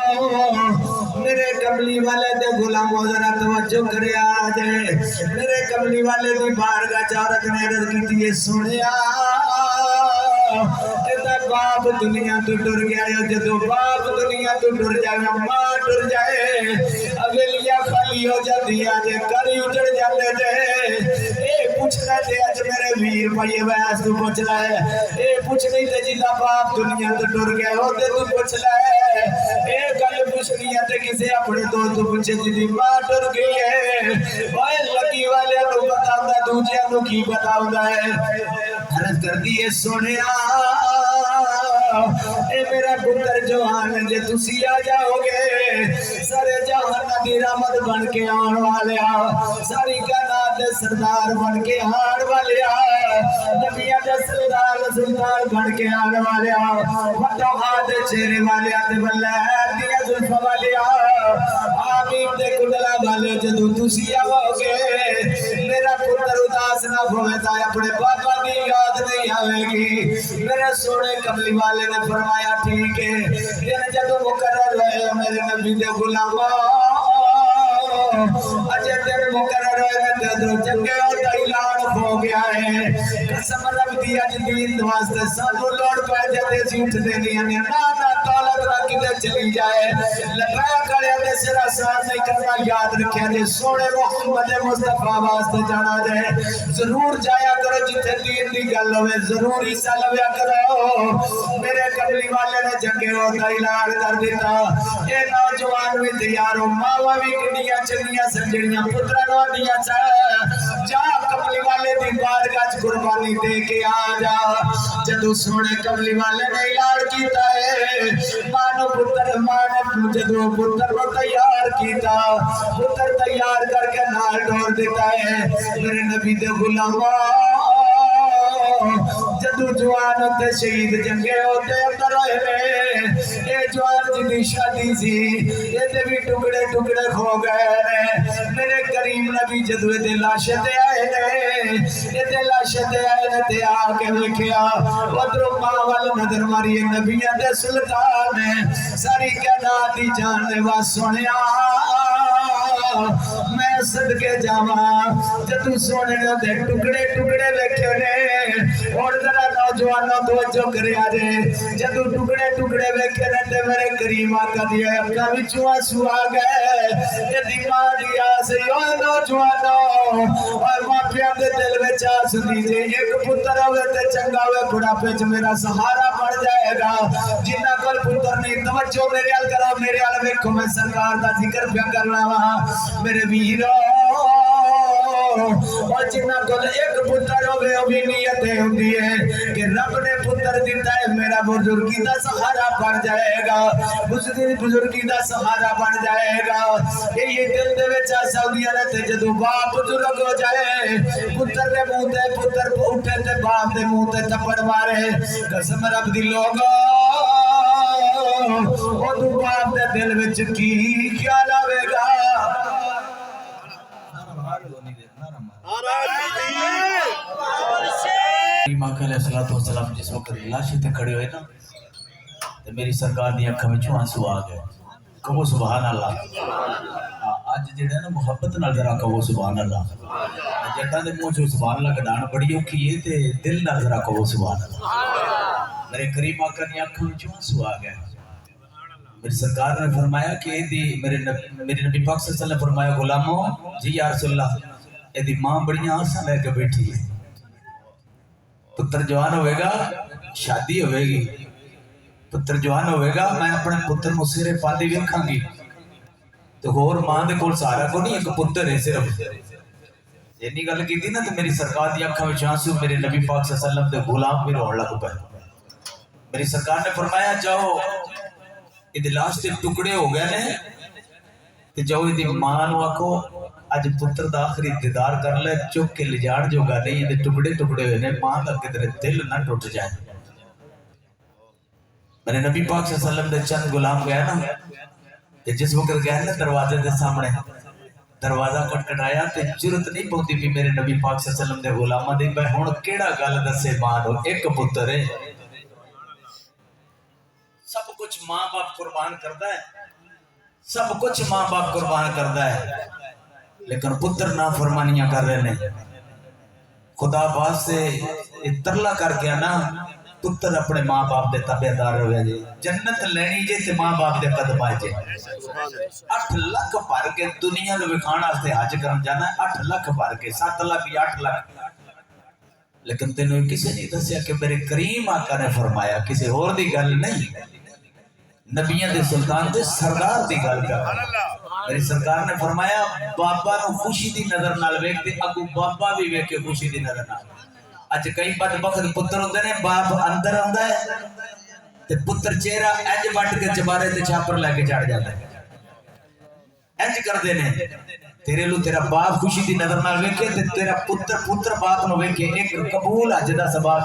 मेरे कमली वाले दे गुलामों जरा तवज्जो करे आज मेरे कमली वाले दी बारगाह च औरत ने अर्ज की सुनिया बाप दुनिया तो डर गया है जो बाप दुनिया तो डर जाए मां डर जाए अवेलिया खाली हो जाती है करी उजड़ जाते जे ए पूछना जे आज मेरे वीर भाई वैस तू पूछ ले ए पूछ नहीं ते जिला बाप दुनिया तो डर गया हो ते तू पूछ ले ए गल पूछनी है ते किसे अपने दोस्त पूछे जी मां डर गई है ओए लगी वाले नु बताऊंगा दूसरे नु की बताऊंगा है अर्ज कर दिए सोनिया ए मेरा पुत्र जवान जे तुसी आ जाओगे सारे जहान दी रहमत बन के आने वाले सारी कायनात दे सरदार बन के आने वाले नबियां दे सरदार सुल्तान बन के आने वाले वड्डा हाथ चेहरे वाले ते बल्ले दिया जुल्फ वाले आमीन दे कुंडला वाले जदों तुसी आओगे मेरा पुत्र उदास ना होवे ता अपने बाबा की याद नहीं आवेगी मेरे सोने कमली वाले ने फरमाया ठीक है जब मुकर्रर है मेरे नबी दे गुलाम अजय दिन मुकर्रर है ते जंगे और ऐलान हो गया है कसम रब दी अज दीन वास्ते सानू लोड़ पै जाते सी उठ देनी है ना दौलत ना किते चली जाए लगा करे ते सिरा साथ नहीं करना याद रखिया जे सोने मोहम्मद मुस्तफा वास्ते जाना जाए जरूर जाया करो जिथे दीन दी गल होवे जरूर हिस्सा लवया करो मेरे कमली वाले ने जंगे और ऐलान कर दिता ये नौजवान भी तैयार हो मावा भी किडियां चंगियां सजणियां पुत्रा नो दिया जा कमली वाले दी बारगाह च कुर्बानी दे के आ जा जदों सोने कमली वाले ने ऐलान कीता है मानो पुत्र माने जदों पुत्र को तैयार कीता पुत्र तैयार करके नाल ढोर देता है मेरे नबी दे गुलामा जदू जवान होते शहीद जंगे होते अंदर आए ये जवान जी शादी सी ये भी टुकड़े टुकड़े खो गए मेरे करीम नबी जदू ये लाशे ते आए ये लाशे ते आए ते आके देखिया उधरों मां वाल नजर मारी नबियां दे सुल्तान सारी कायनात दी जानलेवा सुनिया मैं सदके जावा जदू सोने दे टुकड़े टुकड़े वेखे ने और जरा नौजवानों तवज्जो करे आजे जदू टुकड़े टुकड़े वेखे ने ते मेरे करीम आका दी अक्खां विचों आंसू आ गए ये दिमाग दी आस ओ नौजवानों और मापियां दे दिल विच आस दी जे एक पुत्र होवे ते चंगा होवे बुढ़ापे च मेरा सहारा बन जाएगा जिन्ना कोल पुत्र नहीं तवज्जो मेरे अल करो मेरे अल वेखो मैं सरकार दा जिक्र पिया करना वा मेरे वीरो और जिन्ना कोल एक पुत्र होवे ओ भी नियत हुंदी है कि रब ने पुत्र दिता है मेरा बुजुर्गी दा सहारा बन जाएगा बुजुर्गी दा सहारा बन जाएगा ये दिल दे विच आसाउदियां ने ते जदों बाप बुजुर्ग हो जाए पुत्र दे मुंह ते पुत्र उठे ते बाप दे मुंह ते थप्पड़ मारे कसम रब दी लोगो ओ तू बाप दे दिल विच की ख्याल आवेगा जिस वक्त लाशे ते खड़े हुए ना तो मेरी सरकार दी अखां विचों आंसू आ गए कहो सुभान अल्लाह अज जेड़ा ना मुहब्बत नाल जरा कहो सुभान अल्लाह जट्टां दे मुंह चों सुभान अल्लाह कढाण बड़ी औखी है ते दिल नाल जरा कहो सुभान अल्लाह मेरे करीम आका दी अखां विचों आंसू आ गए मेरी सरकार ने फरमाया कि मेरे नबी पाक सल्लल्लाहु अलैहि वसल्लम ने फरमाया गुलामो जी या रसूलल्लाह एदी मां बड़ियां आसां लेके बैठी है पुत्र जवान होएगा शादी होएगी पुत्र जवान होएगा मैं अपने पुत्र को सिरे पादी वेखांगी तो होर मां दे कोल सहारा को नहीं एक पुत्र है सिर्फ इन्नी गल कीती ना तो मेरी सरकार दी अखां विच आंसू मेरे नबी पाक सल्लल्लाहु अलैहि वसल्लम दे गुलाम भी रोण लग पए मेरी सरकार ने फरमाया जाओ इहदे लाश दे टुकड़े हो गए ने ते जाओ इहदी मां नूं आखो अज पुत्र दा आखिरी दीदार कर ले चुक के ले जाण जोगा नहीं इहदे टुकड़े टुकड़े हुए ने मां दा किधरे दिल ना टूट जाए मेरे नबी पाक सल्लल्लाहु अलैहि वसल्लम दे चंद गुलाम गए ना ते जिस वक्त गए ना दरवाजे दे सामने दरवाजा खटखटाया ते जरूरत नहीं पौंदी भी मेरे नबी पाक सल्लल्लाहु अलैहि वसल्लम दे गुलामां दी मैं हुण केड़ा गल दसे मां नूं एक पुत्र है सब कुछ मां बाप कुर्बान करता है सब कुछ मां बाप कुर्बान करता है, लेकिन पुत्र ना फरमानियां कर रहे हैं। खुदा बात से तरला करके आना, पुत्र अपने मां बाप के ताबेदार रहे जी। जन्नत लेनी जे ते मां बाप के कदम जे। 8 लाख भर के दुनिया को विखाण वास्ते हज करन जाना, 8 लाख भर के, 7 लाख या 8 लाख, लेकिन तेन किसी ने दसिया कि मेरे करीम आका ने फरमाया, किसी होर दी गल नहीं, नबियां दे सुल्तान दे सरदार दी गल कर। मेरी सरकार ने फरमाया बाबा नु खुशी दी नजर नाल वेखदे, अगू बाबा भी वेखे खुशी दी नजर नाल। अज कई बदबख्त पुत्र होंदे ने, बाप अंदर आंदा है ते पुत्र चेहरा इंज वट के चबारे ते छापर लेके चढ़ जाता है, इंज करदे ने। तेरे लू तेरा बाप खुशी दी नजर नाल वेखे ते तेरा पुत्र बाप नु वेखे, एक कबूल हज दा सबाब।